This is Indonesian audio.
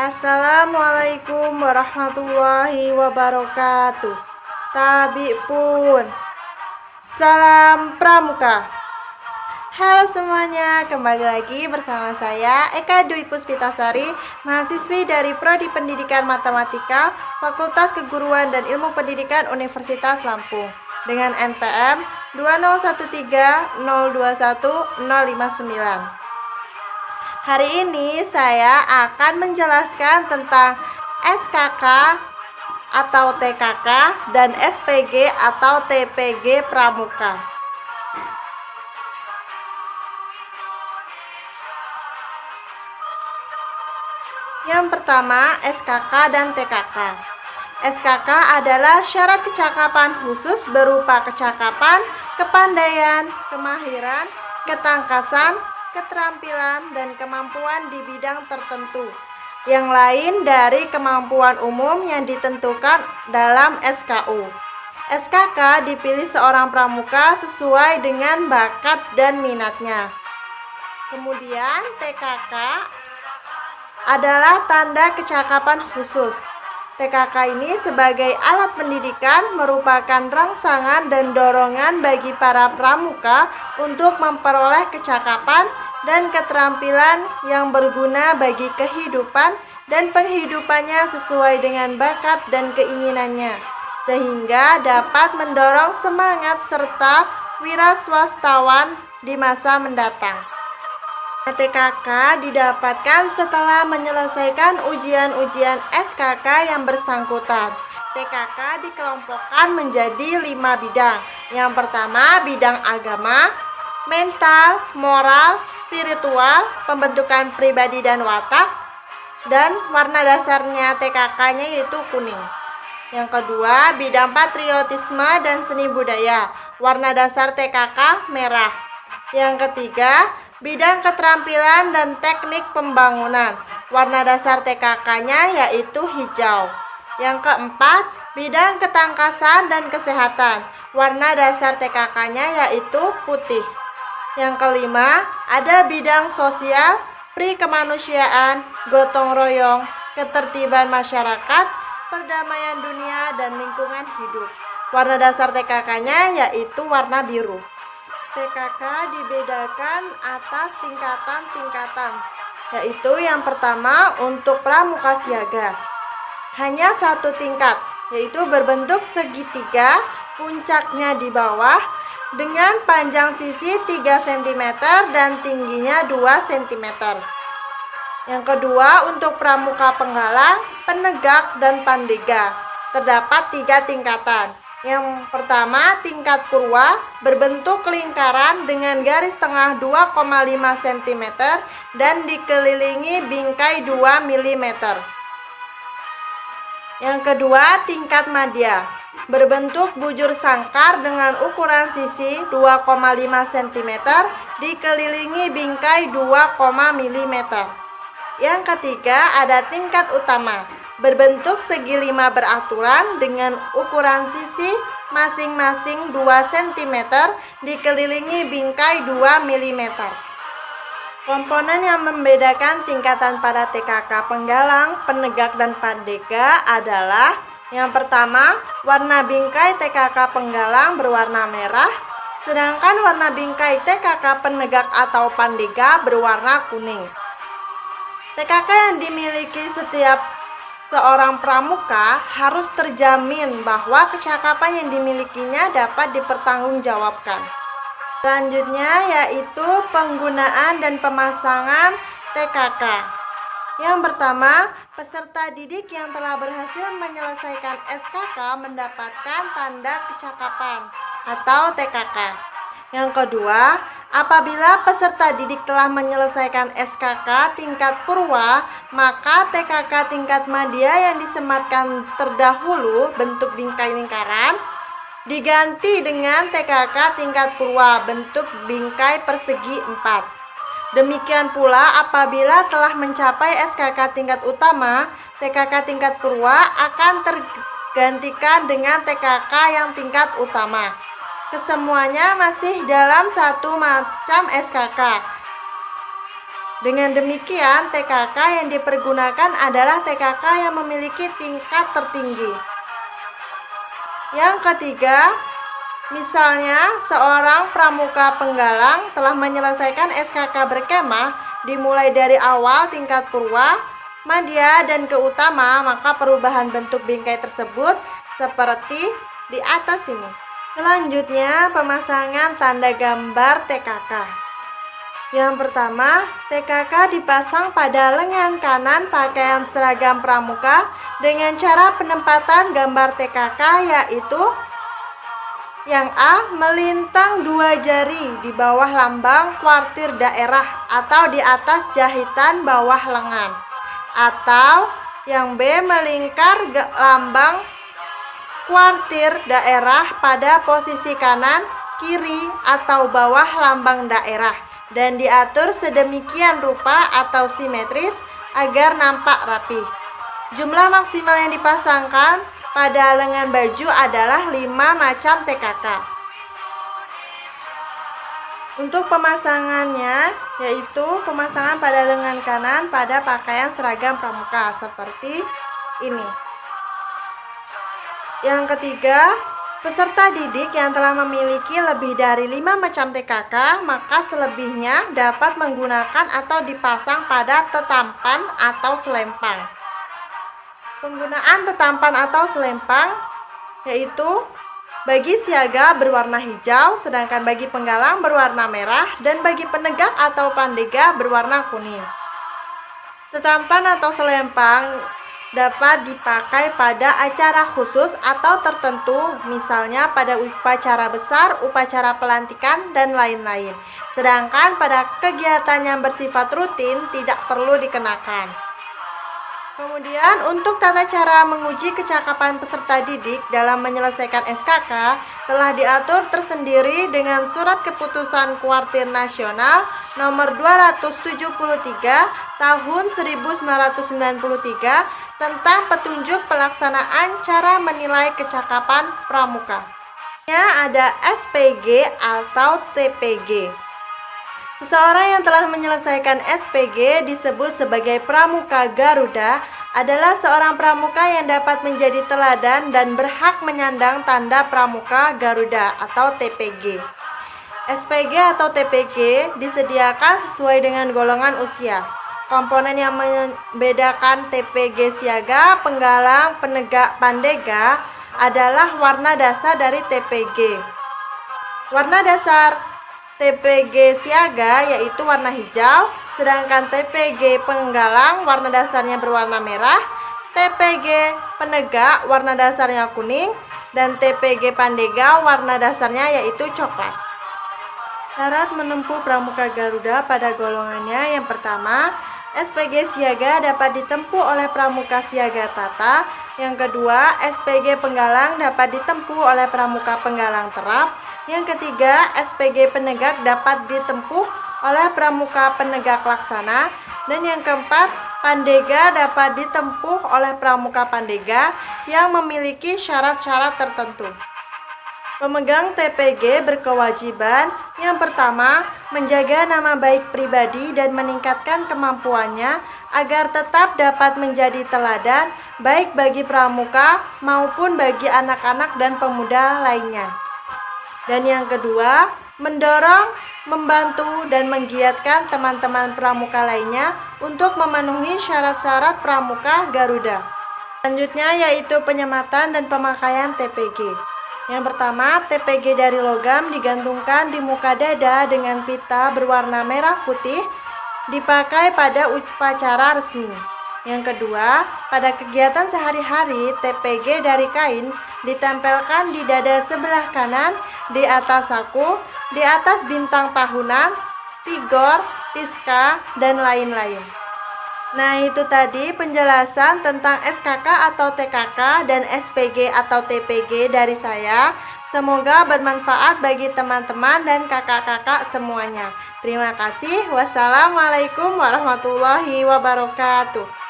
Assalamualaikum warahmatullahi wabarakatuh. Tabi pun. Salam Pramuka. Halo semuanya, kembali lagi bersama saya Eka Dwi Puspitasari, mahasiswi dari Prodi Pendidikan Matematika, Fakultas Keguruan dan Ilmu Pendidikan Universitas Lampung, dengan NPM 20130210059. Hari ini saya akan menjelaskan tentang SKK atau TKK dan SPG atau TPG Pramuka. Yang pertama, SKK dan TKK. SKK adalah syarat kecakapan khusus berupa kecakapan, kepandaian, kemahiran, ketangkasan, keterampilan, dan kemampuan di bidang tertentu yang lain dari kemampuan umum yang ditentukan dalam SKU. SKK dipilih seorang pramuka sesuai dengan bakat dan minatnya. Kemudian TKK adalah tanda kecakapan khusus. TKK ini sebagai alat pendidikan merupakan rangsangan dan dorongan bagi para pramuka untuk memperoleh kecakapan dan keterampilan yang berguna bagi kehidupan dan penghidupannya sesuai dengan bakat dan keinginannya, sehingga dapat mendorong semangat serta wiraswastawan di masa mendatang. TKK didapatkan setelah menyelesaikan ujian-ujian SKK yang bersangkutan. TKK dikelompokkan menjadi 5 bidang. Yang pertama, bidang agama, mental, moral, spiritual, pembentukan pribadi dan watak, dan warna dasarnya TKK-nya yaitu kuning. Yang kedua, bidang patriotisme dan seni budaya. Warna dasar TKK merah. Yang ketiga, bidang keterampilan dan teknik pembangunan. Warna dasar TKK-nya yaitu hijau. Yang keempat, bidang ketangkasan dan kesehatan. Warna dasar TKK-nya yaitu putih. Yang kelima, ada bidang sosial, pri-kemanusiaan, gotong royong, ketertiban masyarakat, perdamaian dunia, dan lingkungan hidup. Warna dasar TKK-nya yaitu warna biru. TKK dibedakan atas tingkatan-tingkatan, yaitu yang pertama untuk pramuka siaga. Hanya satu tingkat, yaitu berbentuk segitiga, puncaknya di bawah, dengan panjang sisi 3 cm dan tingginya 2 cm. Yang kedua untuk pramuka penggalang, penegak, dan pandega. Terdapat 3 tingkatan. Yang pertama, tingkat purwa berbentuk lingkaran dengan garis tengah 2,5 cm dan dikelilingi bingkai 2 mm. Yang kedua, tingkat madya berbentuk bujur sangkar dengan ukuran sisi 2,5 cm dikelilingi bingkai 2, mm. Yang ketiga, ada tingkat utama berbentuk segi 5 beraturan dengan ukuran sisi masing-masing 2 cm dikelilingi bingkai 2 mm. Komponen yang membedakan tingkatan pada TKK penggalang, penegak, dan pandega adalah yang pertama, warna bingkai TKK penggalang berwarna merah, sedangkan warna bingkai TKK penegak atau pandega berwarna kuning. TKK yang dimiliki setiap seorang pramuka harus terjamin bahwa kecakapan yang dimilikinya dapat dipertanggungjawabkan. Selanjutnya yaitu penggunaan dan pemasangan TKK. Yang pertama, peserta didik yang telah berhasil menyelesaikan SKK mendapatkan tanda kecakapan atau TKK. Yang kedua, apabila peserta didik telah menyelesaikan SKK tingkat purwa, maka TKK tingkat madya yang disematkan terdahulu bentuk bingkai lingkaran diganti dengan TKK tingkat purwa bentuk bingkai persegi 4. Demikian pula apabila telah mencapai SKK tingkat utama, TKK tingkat purwa akan tergantikan dengan TKK yang tingkat utama. Kesemuanya masih dalam satu macam SKK. Dengan demikian, TKK yang dipergunakan adalah TKK yang memiliki tingkat tertinggi. Yang ketiga, misalnya seorang pramuka penggalang telah menyelesaikan SKK berkemah dimulai dari awal tingkat purwa, madya, dan ke utama, maka perubahan bentuk bingkai tersebut seperti di atas ini. Selanjutnya, pemasangan tanda gambar TKK. Yang pertama, TKK dipasang pada lengan kanan pakaian seragam pramuka dengan cara penempatan gambar TKK, yaitu yang A, melintang 2 jari di bawah lambang kuartir daerah atau di atas jahitan bawah lengan, atau yang B, melingkar lambang kuartir daerah pada posisi kanan, kiri, atau bawah lambang daerah dan diatur sedemikian rupa atau simetris agar nampak rapi. Jumlah maksimal yang dipasangkan pada lengan baju adalah 5 macam TKK. Untuk pemasangannya, yaitu pemasangan pada lengan kanan pada pakaian seragam pramuka seperti ini. Yang ketiga, peserta didik yang telah memiliki lebih dari 5 macam TKK, maka selebihnya dapat menggunakan atau dipasang pada tetampan atau selempang. Penggunaan tetampan atau selempang yaitu bagi siaga berwarna hijau, sedangkan bagi penggalang berwarna merah, dan bagi penegak atau pandega berwarna kuning. Tetampan atau selempang dapat dipakai pada acara khusus atau tertentu, misalnya pada upacara besar, upacara pelantikan, dan lain-lain. Sedangkan pada kegiatan yang bersifat rutin tidak perlu dikenakan. Kemudian, untuk tata cara menguji kecakapan peserta didik dalam menyelesaikan SKK telah diatur tersendiri dengan Surat Keputusan Kuartir Nasional nomor 273 tahun 1993 tentang petunjuk pelaksanaan cara menilai kecakapan pramuka. Ada SPG atau TPG. Seseorang yang telah menyelesaikan SPG disebut sebagai pramuka Garuda adalah seorang pramuka yang dapat menjadi teladan dan berhak menyandang tanda pramuka Garuda atau TPG. SPG atau TPG disediakan sesuai dengan golongan usia. Komponen yang membedakan TPG siaga, penggalang, penegak, pandega adalah warna dasar dari TPG. Warna dasar TPG siaga yaitu warna hijau, sedangkan TPG penggalang warna dasarnya berwarna merah, TPG penegak warna dasarnya kuning, dan TPG pandega warna dasarnya yaitu coklat. Syarat menempuh pramuka Garuda pada golongannya yang pertama, SPG siaga dapat ditempuh oleh pramuka siaga tata. Yang kedua, SPG penggalang dapat ditempuh oleh pramuka penggalang terap. Yang ketiga, SPG penegak dapat ditempuh oleh pramuka penegak laksana. Dan yang keempat, pandega dapat ditempuh oleh pramuka pandega yang memiliki syarat-syarat tertentu. Pemegang TPG berkewajiban yang pertama, menjaga nama baik pribadi dan meningkatkan kemampuannya agar tetap dapat menjadi teladan baik bagi pramuka maupun bagi anak-anak dan pemuda lainnya. Dan yang kedua, mendorong, membantu, dan menggiatkan teman-teman pramuka lainnya untuk memenuhi syarat-syarat pramuka Garuda. Selanjutnya yaitu penyematan dan pemakaian TPG. Yang pertama, TPG dari logam digantungkan di muka dada dengan pita berwarna merah putih, dipakai pada upacara resmi. Yang kedua, pada kegiatan sehari-hari, TPG dari kain ditempelkan di dada sebelah kanan, di atas saku, di atas bintang tahunan, tigor, piska, dan lain-lain. Nah, itu tadi penjelasan tentang SKK atau TKK dan SPG atau TPG dari saya. Semoga bermanfaat bagi teman-teman dan kakak-kakak semuanya. Terima kasih. Wassalamualaikum warahmatullahi wabarakatuh.